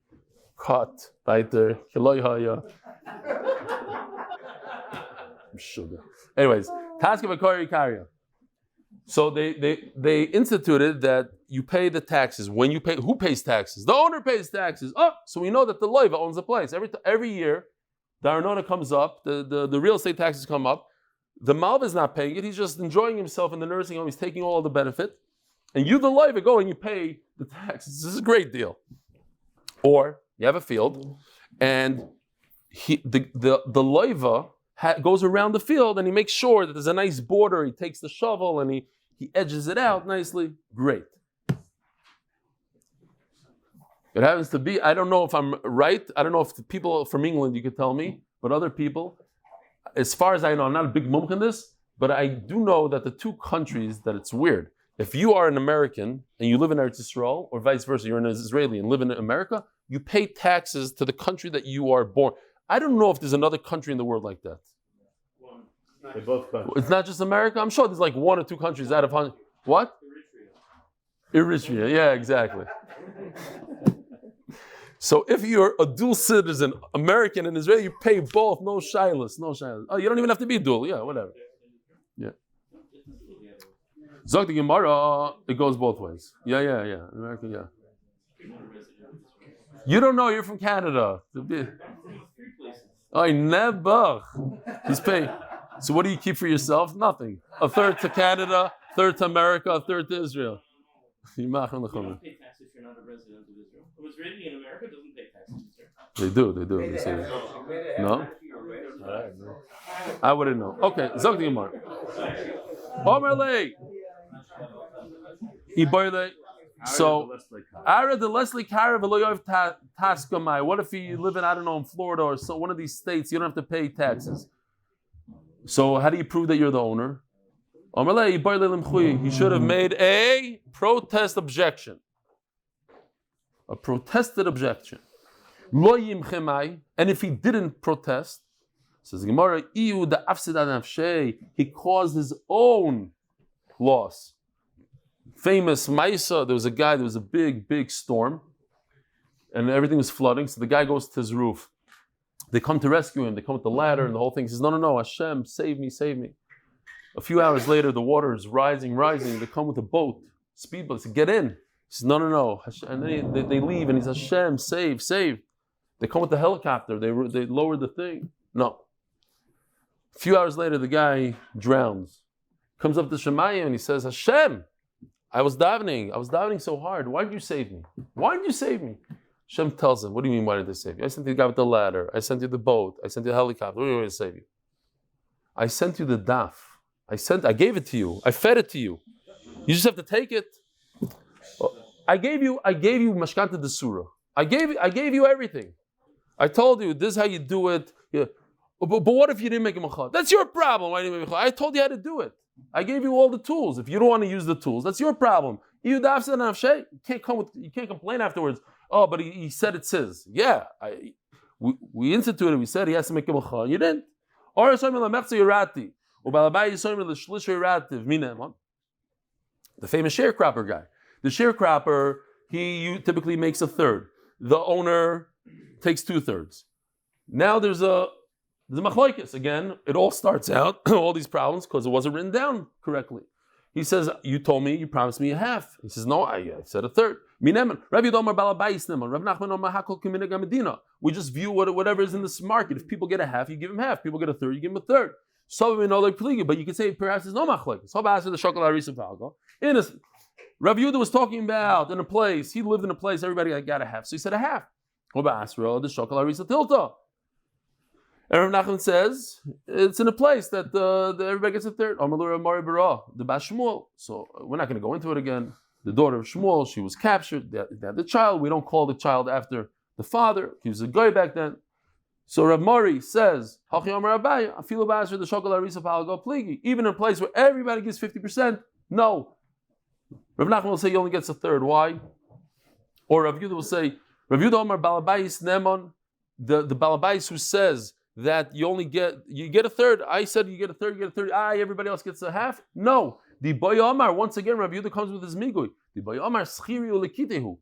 Cut, weiter, Kiloy Sugar. Anyways, Taska Vikari Karya. So they instituted that you pay the taxes. When you pay, who pays taxes? The owner pays taxes. Oh, so we know that the loiva owns the place. Every year, the arnona comes up, the real estate taxes come up. The malva is not paying it. He's just enjoying himself in the nursing home. He's taking all the benefit. And you, the loiva, go and you pay the taxes. This is a great deal. Or you have a field, and the loiva goes around the field and he makes sure that there's a nice border. He takes the shovel and he edges it out nicely. Great. It happens to be, I don't know if I'm right. I don't know if the people from England, you could tell me, but other people, as far as I know, I'm not a big mumch in this, but I do know that the two countries that it's weird. If you are an American and you live in Eretz Yisrael, or vice versa, you're an Israeli and live in America, you pay taxes to the country that you are born. I don't know if there's another country in the world like that. They both countries. It's not just America. I'm sure there's like 1 or 2 countries out of 100. What? Eritrea. Yeah, exactly. So if you're a dual citizen, American and Israeli, you pay both. No shilas. Oh, you don't even have to be dual. Yeah, whatever. Yeah. Zog the Gemara, it goes both ways. Yeah. America, yeah. You don't know. You're from Canada. Oh, never. He's paying. So what do you keep for yourself? Nothing. A third to Canada, third to America, a third to Israel. You don't pay tax if you're not a resident of Israel. Who was raised in America doesn't pay taxes. They do. They say no? I wouldn't know. Okay, Zog the Gemara. So, Ara the Leslie Kara Veloyov Taskamai. What if you live in, I don't know, in Florida or one of these states, you don't have to pay taxes. So how do you prove that you're the owner? He should have made a protest objection. A protested objection. And if he didn't protest, says Gemara, he caused his own loss. Famous Maisa, there was a big storm, and everything was flooding, so the guy goes to his roof. They come to rescue him, they come with the ladder and the whole thing. He says, no, Hashem, save me. A few hours later, the water is rising. They come with a boat, speedboat. They say, get in. He says, no. And then they leave, and he says, Hashem, save. They come with the helicopter. They lower the thing. No. A few hours later, the guy drowns. Comes up to Shemayim, and he says, Hashem, I was davening so hard. Why did you save me? Hashem tells him, what do you mean, why did they save you? I sent you the guy with the ladder. I sent you the boat. I sent you the helicopter. What do you want me to save you? I sent you the daf. I gave it to you. I fed it to you. You just have to take it. I gave you mashkanta de surah. I gave you everything. I told you, this is how you do it. Yeah. but what if you didn't make a mechad? That's your problem. Why didn't you make a mechad? I told you how to do it. I gave you all the tools. If you don't want to use the tools, that's your problem. You can't complain afterwards. Oh, but he said it's his. Yeah, we instituted. We said he has to make a mechad. You didn't. The famous sharecropper guy. The sharecropper, he typically makes a third. The owner takes 2/3. Now there's a machlokes again. It all starts out all these problems because it wasn't written down correctly. He says, "You told me, you promised me a half." He says, "No, I said a third." We just view whatever is in this market. If people get a half, you give them half. People get a third, you give them a third. But you could say perhaps there's no machlokes. Rav Yehuda was talking about in a place. He lived in a place. Everybody got a half, so he said a half. And Rav Nachman says it's in a place that everybody gets a third. The Bas Shmuel. So we're not going to go into it again. The daughter of Shmuel, she was captured. They had the child. We don't call the child after the father. He was a guy back then. So Rav Mori says, even in a place where everybody gives 50%, no. Rav Nachman will say he only gets a third. Why? Or Rav Yehuda will say, Rav Yehuda Omar Balabais Nemon, the Balabais who says that you get a third. I said you get a third, everybody else gets a half. No. The Boy Omar, once again, Rav Yehuda comes with his migui. The Boy Omar Schiri Ulikitehu.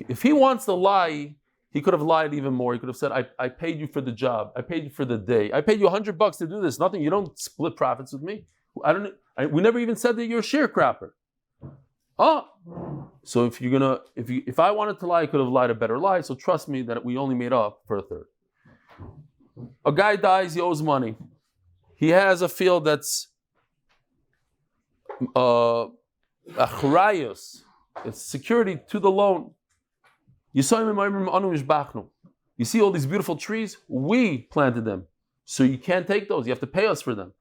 If he wants to lie, he could have lied even more. He could have said, I paid you for the job. I paid you for the day. I paid you $100 to do this. Nothing. You don't split profits with me. We never even said that you're a sharecropper. So if I wanted to lie, I could have lied a better lie. So trust me that we only made up for a third. A guy dies, he owes money. He has a field that's achrayus. It's security to the loan. You see all these beautiful trees? We planted them. So you can't take those. You have to pay us for them.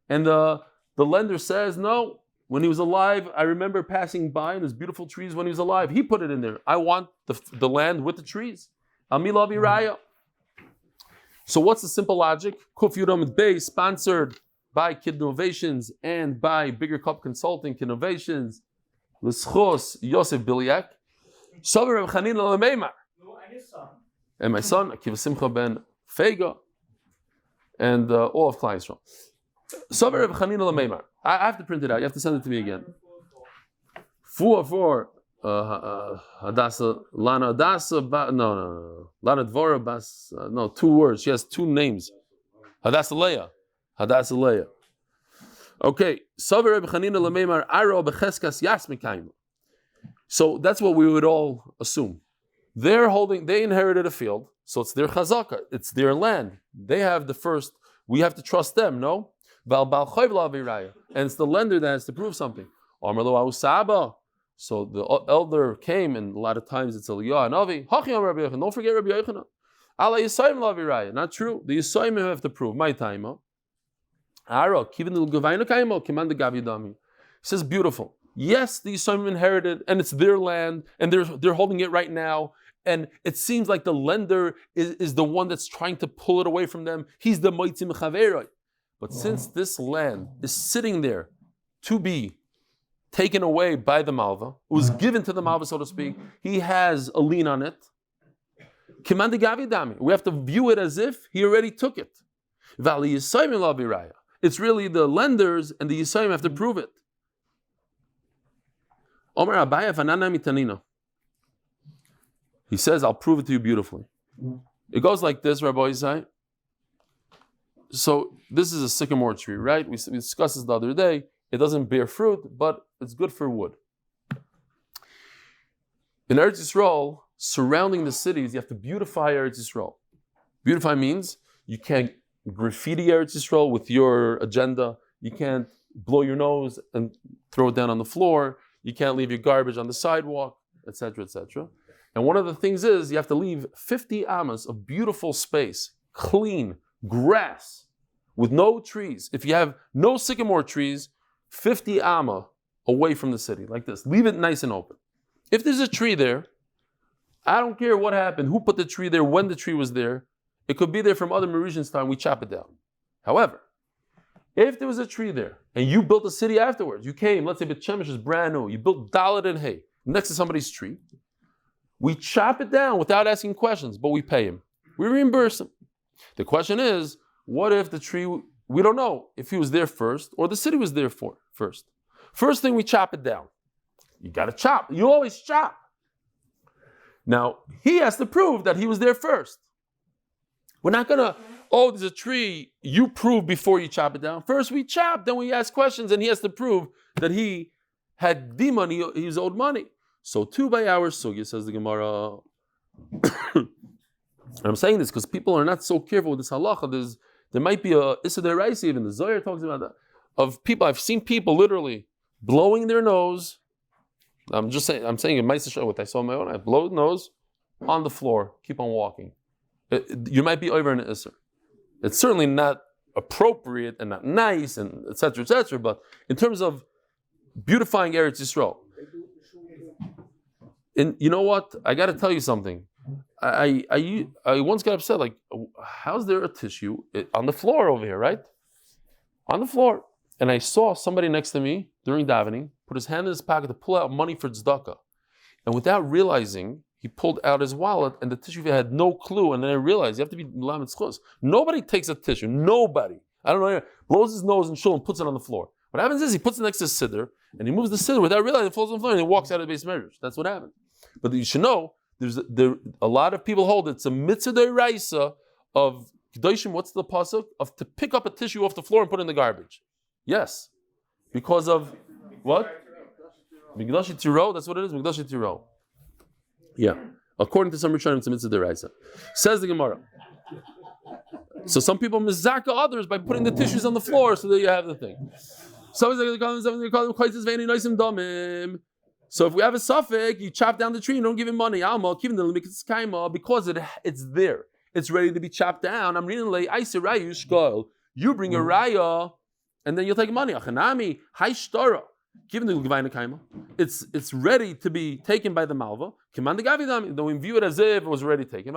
And the lender says, no, when he was alive, I remember passing by and there's beautiful trees when he was alive. He put it in there. I want the land with the trees. So what's the simple logic? Amud Beis, sponsored by Kidnovations and by Bigger Cup Consulting, Kidnovations, L'schos Yosef Biliak, Sover Reb Chanina Lameimar, and my son Akiva Simcha ben Fega, and all of Klal Yisrael. Sover Reb Chanina Lameimar. I have to print it out. You have to send it to me again. For Hadassah, Lana Devorah, Lana Devorah Bas. 2 words. She has 2 names. Hadassah Leah. Okay. So that's what we would all assume. They inherited a field, so it's their chazaka, it's their land. They have the first, we have to trust them, no? And it's the lender that has to prove something. So the elder came, and a lot of times it's Eliyah and Avi. Don't forget Rabbi Yochanan. Not true. The Yisayim have to prove. My time. He says, beautiful. Yes, the Yisayim inherited, and it's their land, and they're holding it right now. And it seems like the lender is the one that's trying to pull it away from them. He's the Moitzi Mechaveroi. But since this land is sitting there to be taken away by the Malva, it was given to the Malva, so to speak, he has a lien on it. We have to view it as if he already took it. It's really the lenders and the Yisayim have to prove it. He says, I'll prove it to you beautifully. It goes like this, Rabbi Isai. So this is a sycamore tree, right? We discussed this the other day. It doesn't bear fruit, but it's good for wood. In Eretz Yisrael, surrounding the cities, you have to beautify Eretz Yisrael. Beautify means you can't graffiti Eretz Yisrael with your agenda. You can't blow your nose and throw it down on the floor. You can't leave your garbage on the sidewalk, etc., etc. And one of the things is you have to leave 50 amas of beautiful space, clean, grass, with no trees. If you have no sycamore trees, 50 amma away from the city, like this. Leave it nice and open. If there's a tree there, I don't care what happened, who put the tree there, when the tree was there, It could be there from other Mauritians' time. We chop it down. However, if there was a tree there and you built a city afterwards, you came, let's say Bet Shemesh is brand new, you built Dalit and Hay next to somebody's tree, we chop it down without asking questions, but we pay him. We reimburse him. The question is, what if the tree, we don't know if he was there first or the city was there first. First thing, we chop it down. You got to chop. You always chop. Now, he has to prove that he was there first. We're not going to, there's a tree, you prove before you chop it down. First we chop, then we ask questions, and he has to prove that he had the money, he was owed money. So 2 by our sugya, says the Gemara. I'm saying this because people are not so careful with this halacha. There might be a Issa Deraisa, even the Zohar talks about that, of people. I've seen people literally blowing their nose. I'm saying in Ma'aseh what I saw on my own. I blow the nose on the floor, keep on walking. You might be over an Isser. It's certainly not appropriate and not nice and etc. But in terms of beautifying Eretz Yisrael, and you know what? I got to tell you something. I once got upset. Like, how's there a tissue on the floor over here, right? On the floor, and I saw somebody next to me during davening put his hand in his pocket to pull out money for tzedakah, and without realizing, he pulled out his wallet, and the tissue had no clue. And then I realized you have to be lamed tzchus. Nobody takes a tissue. Nobody. I don't know. Blows his nose and shul and puts it on the floor. What happens is he puts it next to his siddur, and he moves the siddur without realizing it falls on the floor, and he walks out of the base measures. That's what happened. But you should know there a lot of people hold it's a mitzvah deraisa of kedoshim. What's the pasuk of to pick up a tissue off the floor and put it in the garbage? Yes, because of what? Migdashi tiro. That's what it is. Migdashi tiro. Yeah, according to some Rishonim, it's a mitzvah deraisa. Says the Gemara. So some people mizaka others by putting the tissues on the floor so that you have the thing. So if we have a suffix, you chop down the tree and don't give him money. Because it's there. It's ready to be chopped down. I'm reading like you bring a raya and then you'll take money. It's ready to be taken by the malva. Then we view it as if it was already taken.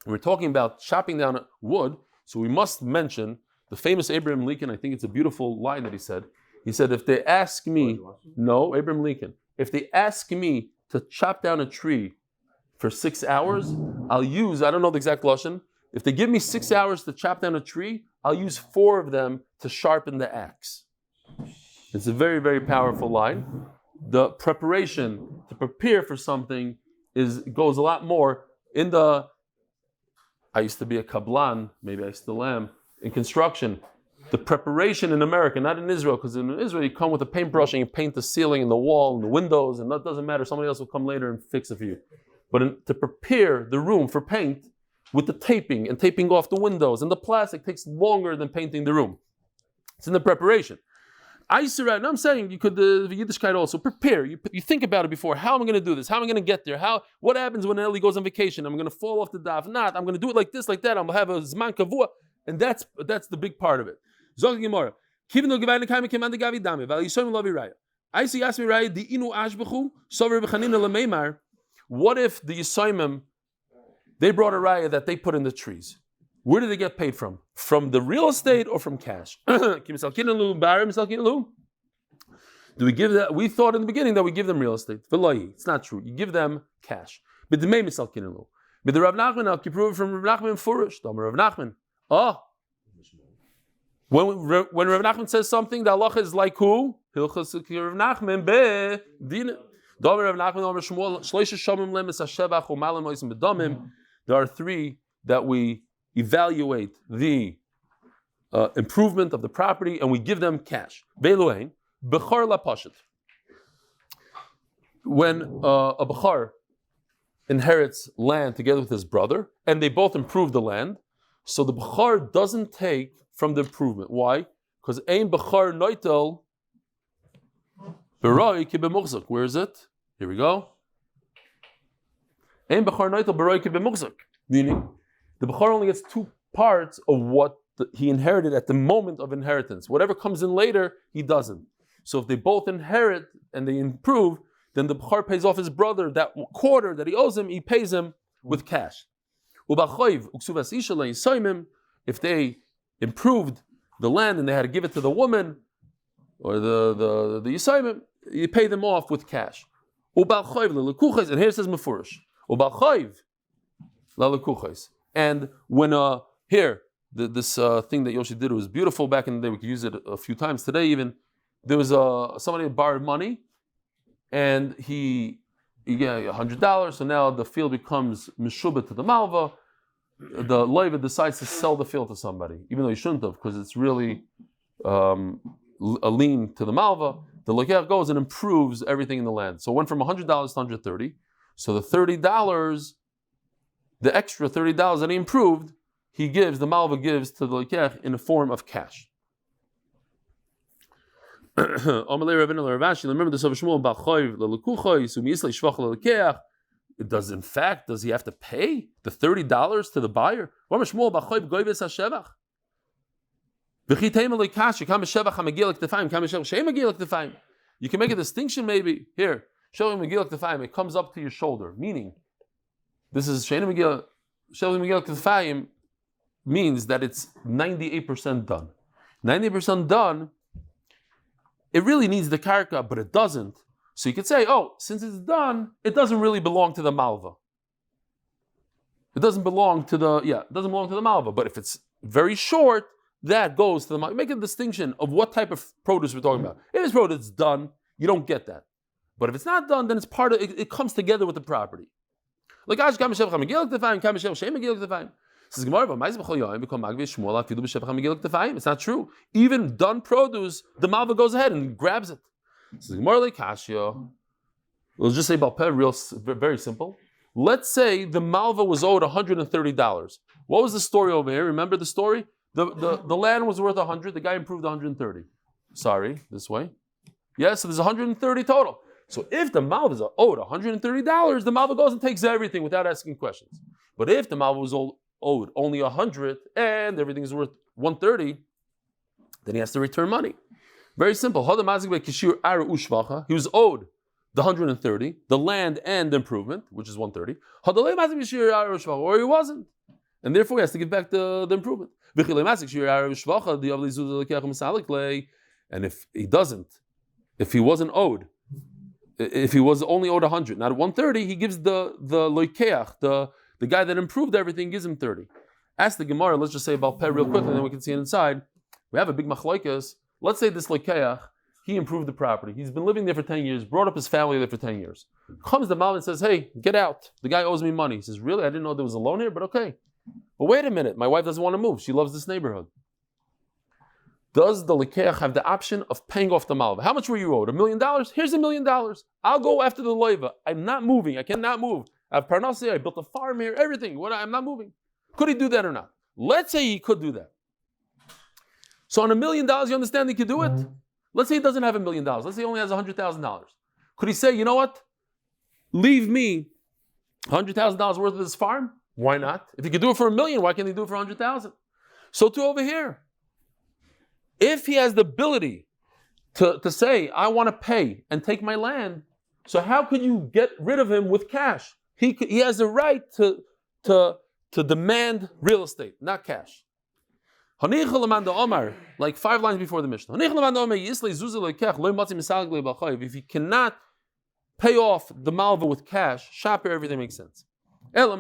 We're talking about chopping down wood, so we must mention the famous Abraham Lincoln. I think it's a beautiful line that he said. He said, if they ask me, Abraham Lincoln, if they ask me to chop down a tree for 6 hours, I'll use, I don't know the exact lashon, if they give me 6 hours to chop down a tree, I'll use 4 of them to sharpen the axe. It's a very, very powerful line. The preparation, to prepare for something, goes a lot more. I used to be a kablan, maybe I still am, in construction. The preparation in America, not in Israel, because in Israel you come with a paintbrush and you paint the ceiling and the wall and the windows, and that doesn't matter. Somebody else will come later and fix it for you. But to prepare the room for paint with the taping and taping off the windows and the plastic takes longer than painting the room. It's in the preparation. I'm saying you could the Yiddishkeit also prepare. You think about it before. How am I going to do this? How am I going to get there? What happens when Eli goes on vacation? I'm going to fall off the daf. Not. I'm going to do it like this, like that. I'm going to have a zman kavua, and that's the big part of it. Zog Gemara. Kivin no gevayne kaime kemande gavi dame. Val yishem lo viraya. I see yasmi raya di inu ashbechu sover b'chanina lemeimar. What if the Yisayimim, they brought a raya that they put in the trees? Where did they get paid from? From the real estate or from cash? Do we give that? We thought in the beginning that we give them real estate. It's not true. You give them cash. But the Rav Nachman, I'll prove it from Rav Nachman Furish. Rav Nachman. When Rav Nachman says something, the halacha is like who? Hilchas Rav Nachman be Dina. There are 3 that we evaluate the improvement of the property and we give them cash. When a Bechar inherits land together with his brother and they both improve the land, so the Bechar doesn't take from the improvement. Why? Because ein Bechar noitel beroi ki b'muchzak. Where is it? Here we go. Ein Bechar noitel beroi ki b'muchzak. Meaning, the Bechar only gets 2 parts of what he inherited at the moment of inheritance. Whatever comes in later, he doesn't. So if they both inherit and they improve, then the Bechar pays off his brother that quarter that he owes him, he pays him with cash. If they improved the land and they had to give it to the woman or the Yisayimim, you pay them off with cash. And here it says Mefurish. And when this thing that Yoshi did was beautiful back in the day, we could use it a few times today even. There was somebody that borrowed money and he got $100, so now the field becomes meshubah to the malva. The loiva decides to sell the field to somebody, even though he shouldn't have, because it's really a lien to the malva. The loiva goes and improves everything in the land. So it went from $100 to $130. So the $30, the extra $30 that he improved, the malva gives to the loiva in the form of cash. Remember this of Shmuel does he have to pay the $30 to the buyer? You can make a distinction maybe. Here, it comes up to your shoulder. Meaning, this is means that it's 98% done. 98% done, it really needs the karka, but it doesn't. So you could say, since it's done, it doesn't really belong to the malva. It doesn't belong to the malva. But if it's very short, that goes to the malva. Make a distinction of what type of produce we're talking about. If it's produce done, you don't get that. But if it's not done, then it's part of it comes together with the property. Like it's not true. Even done produce, the malva goes ahead and grabs it. We'll just say very simple. Let's say the malva was owed $130. What was the story over here? Remember the story? The land was worth 100. The guy improved 130. Sorry, this way. Yes, so there's 130 total. So if the malva is owed $130, the malva goes and takes everything without asking questions. But if the malva was owed only 100 and everything is worth 130, then he has to return money. Very simple. He was owed the 130, the land and the improvement, which is 130. Or he wasn't. And therefore he has to give back the improvement. And if he doesn't, if he wasn't owed, if he was only owed 100, not 130, he gives the loikeach, the guy that improved everything, gives him 30. Ask the Gemara, let's just say about Peh real quickly, and then we can see it inside. We have a big machlokes. Let's say this loikeach, he improved the property. He's been living there for 10 years, brought up his family there for 10 years. Comes the malva and says, hey, get out. The guy owes me money. He says, really? I didn't know there was a loan here, but okay. But wait a minute, my wife doesn't want to move. She loves this neighborhood. Does the loikeach have the option of paying off the malva? How much were you owed? $1 million? Here's $1 million. I'll go after the loiva. I'm not moving. I cannot move. I have parnassia. I built a farm here, everything. I'm not moving. Could he do that or not? Let's say he could do that. So on $1 million, you understand he could do it? Let's say he doesn't have $1 million. Let's say he only has $100,000. Could he say, you know what? Leave me $100,000 worth of this farm? Why not? If he could do it for $1 million, why can't he do it for $100,000? So too over here. If he has the ability to say, I want to pay and take my land, so how could you get rid of him with cash? He has the right to demand real estate, not cash. Like 5 lines before the Mishnah. If he cannot pay off the malva with cash, shopper, everything makes sense. What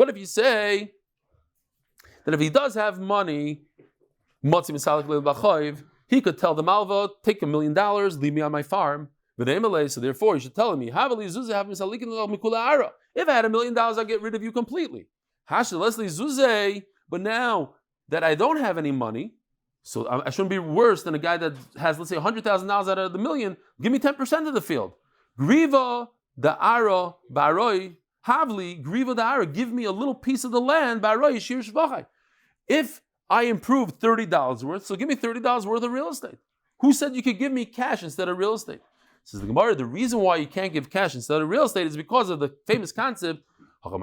if you say that if he does have money, he could tell the malva, take $1 million, leave me on my farm. So therefore, you should tell me, if I had $1 million, I'll get rid of you completely. But now that I don't have any money, so I shouldn't be worse than a guy that has, let's say, $100,000 out of the million. Give me 10% of the field. Griva da'ara baroi havli griva da'ara. Give me a little piece of the land. Baroi shir shvachai. If I improved $30 worth, so give me $30 worth of real estate. Who said you could give me cash instead of real estate? Says the Gemara, the reason why you can't give cash instead of real estate is because of the famous concept. When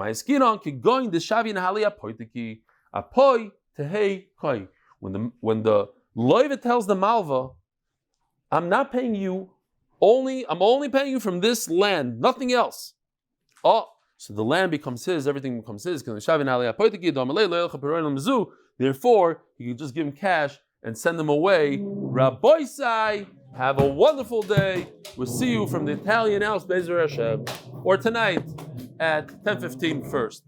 the loiva tells the malva, I'm not paying you I'm only paying you from this land, nothing else. Oh, So the land becomes his, everything becomes his. Therefore, he can just give him cash and send them away. Rabbi Sai, have a wonderful day. We'll see you from the Italian house, Bezer Hashem, or tonight at 10:15 first.